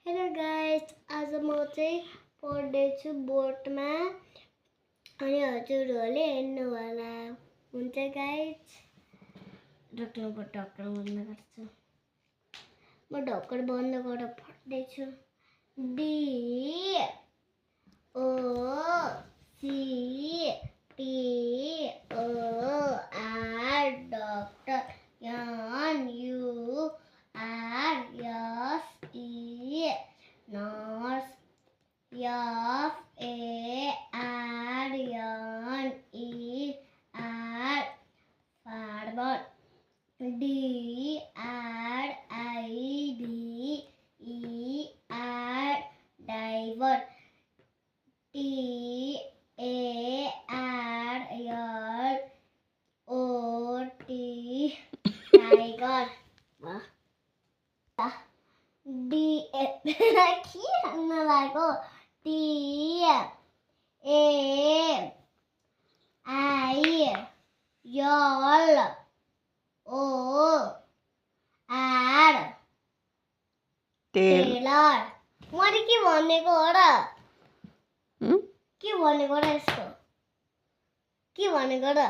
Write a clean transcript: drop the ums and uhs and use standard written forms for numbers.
Hello guys, आज म चाहिँ पढ्दैछु बोर्डमा अनि हजुरहरूले हेर्नुहोला। हुन्छ गाइस, ढक्कन बन्द गर्छु। म ढक्कन बन्द गरेर पढ्दैछु। D O C T O R doctor N U R S E nurse F A R N E R farmer D R I D E R diver T A R L O T tiger D के हाल्न लाग्यो T A I L O R tailor मैले के भनेको हो र के भनेको र यसको के भनेको र